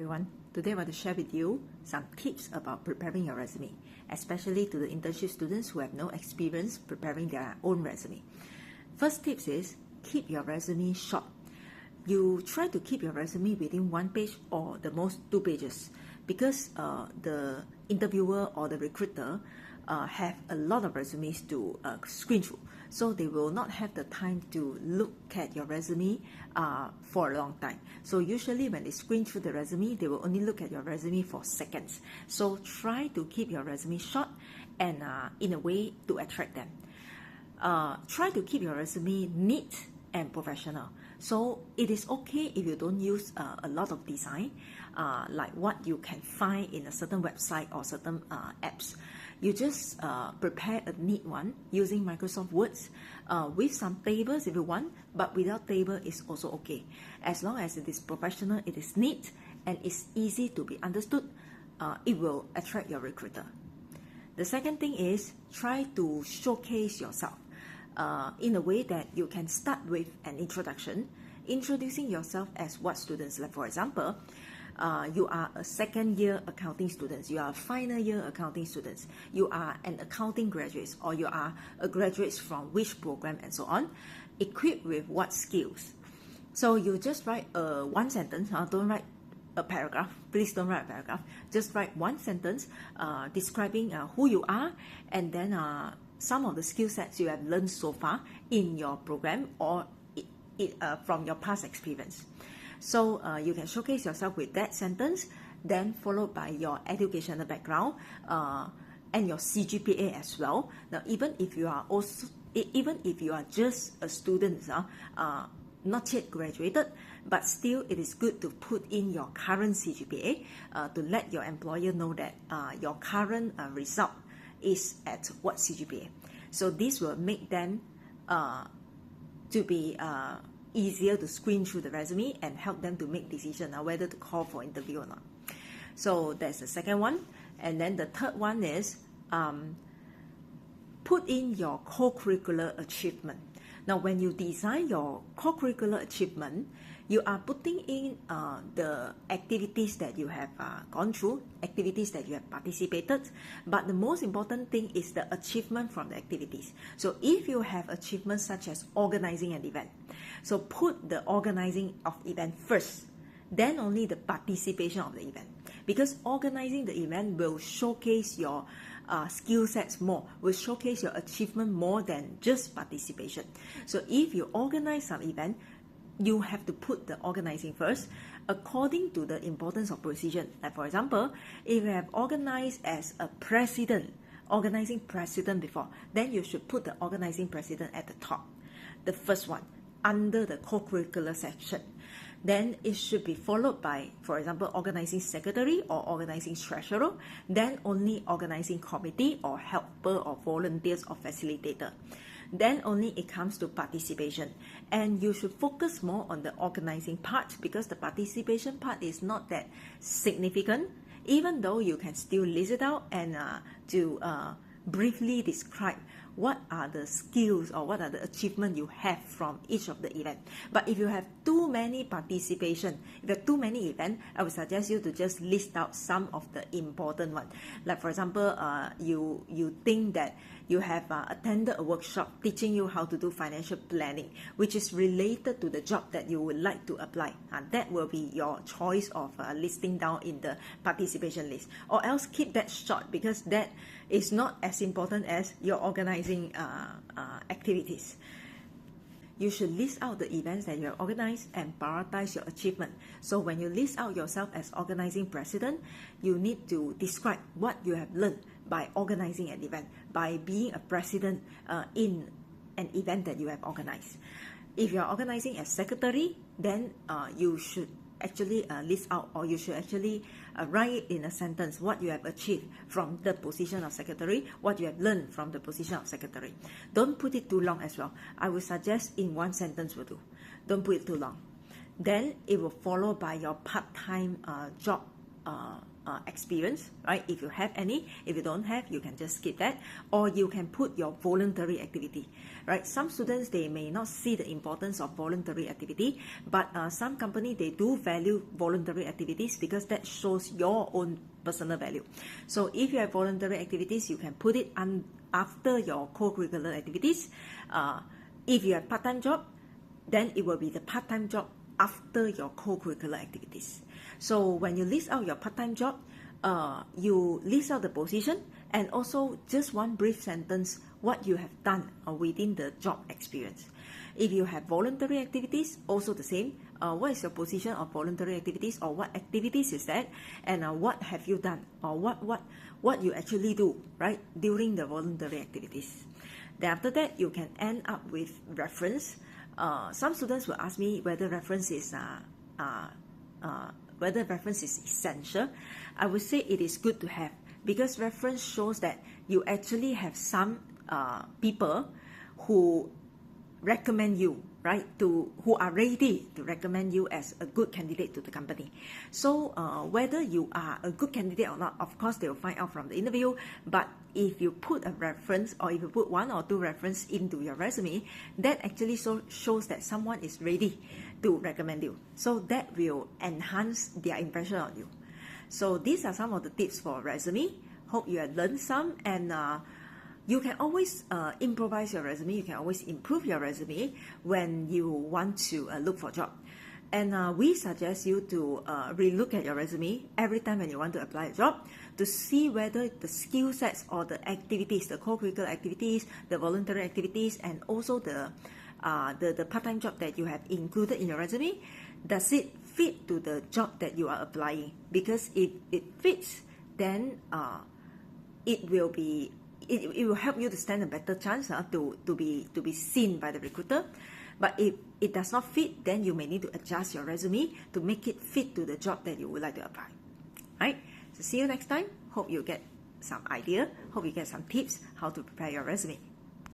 Everyone, today I want to share with you some tips about preparing your resume, especially to the internship students who have no experience preparing their own resume. First tips is keep your resume short. You try to keep your resume within 1 page or the most 2 pages because the interviewer or the recruiter have a lot of resumes to screen through. So they will not have the time to look at your resume for a long time. So usually when they screen through the resume, they will only look at your resume for seconds. So try to keep your resume short and in a way to attract them. Try to keep your resume neat and professional. So it is okay if you don't use a lot of design, like what you can find in a certain website or certain apps. You just prepare a neat one using Microsoft Words with some tables if you want, but without table is also okay. As long as it is professional, it is neat, and it's easy to be understood, it will attract your recruiter. The second thing is try to showcase yourself in a way that you can start with an introduction, introducing yourself as what students. Like for example, you are a second year accounting student, you are a final year accounting students, you are an accounting graduate, or you are a graduate from which program and so on, equipped with what skills. So you just write one sentence, don't write a paragraph, please don't write a paragraph, just write one sentence describing who you are, and then some of the skill sets you have learned so far in your program or from your past experience. So you can showcase yourself with that sentence, then followed by your educational background and your CGPA as well. Now, even if you are just a student, not yet graduated, but still it is good to put in your current CGPA to let your employer know that your current result is at what CGPA. So this will make them to be easier to screen through the resume and help them to make decision whether to call for interview or not. So that's the second one. And then the third one is put in your co-curricular achievement. Now, when you design your co-curricular achievement, you are putting in the activities that you have gone through, activities that you have participated, but the most important thing is the achievement from the activities. So if you have achievements such as organizing an event, so put the organizing of event first, then only the participation of the event, because organizing the event will showcase your skill sets more, will showcase your achievement more than just participation. So if you organize some event, you have to put the organizing first according to the importance of position. Like for example, if you have organized as a president, organizing president before, then you should put the organizing president at the top, the first one, under the co-curricular section. Then it should be followed by, for example, organizing secretary or organizing treasurer, then only organizing committee or helper or volunteers or facilitator. Then only it comes to participation. And you should focus more on the organizing part, because the participation part is not that significant, even though you can still list it out and to briefly describe what are the skills or what are the achievements you have from each of the events. But if you have too many participation, if you have too many events, I would suggest you to just list out some of the important ones. Like for example, you think that you have attended a workshop teaching you how to do financial planning, which is related to the job that you would like to apply. That will be your choice of listing down in the participation list. Or else keep that short, because that is not as important as your organizing activities. You should list out the events that you have organized and prioritize your achievement. So when you list out yourself as organizing president, you need to describe what you have learned by organizing an event, by being a president in an event that you have organized. If you are organizing as secretary, then you should actually list out, or you should actually write in a sentence what you have achieved from the position of secretary, what you have learned from the position of secretary. Don't put it too long as well. I would suggest in one sentence will do. Don't put it too long. Then it will follow by your part-time job experience, right? If you have any, if you don't have, you can just skip that, or you can put your voluntary activity, right? Some students, they may not see the importance of voluntary activity, but some company, they do value voluntary activities because that shows your own personal value. So if you have voluntary activities, you can put it after your co-curricular activities. If you have part-time job, then it will be the part-time job after your co-curricular activities. So when you list out your part-time job, you list out the position and also just one brief sentence what you have done within the job experience. If you have voluntary activities, also the same. What is your position of voluntary activities, or what activities is that, and what have you done, or what you actually do, right, during the voluntary activities. Then after that, you can end up with reference. Some students will ask me whether reference is essential. I would say it is good to have, because reference shows that you actually have some people who recommend you, right, who are ready to recommend you as a good candidate to the company. So whether you are a good candidate or not, of course they will find out from the interview, but if you put a reference, or if you put 1 or 2 reference into your resume, that actually shows that someone is ready to recommend you. So that will enhance their impression on you. So these are some of the tips for resume. Hope you have learned some, and you can always improvise your resume. You can always improve your resume when you want to look for a job. And we suggest you to relook at your resume every time when you want to apply a job, to see whether the skill sets or the activities, the co-curricular activities, the voluntary activities, and also the part-time job that you have included in your resume, does it fit to the job that you are applying? Because if it fits, then it will help you to stand a better chance to be seen by the recruiter. But if it does not fit, then you may need to adjust your resume to make it fit to the job that you would like to apply. Right? So see you next time. Hope you get some idea. Hope you get some tips how to prepare your resume.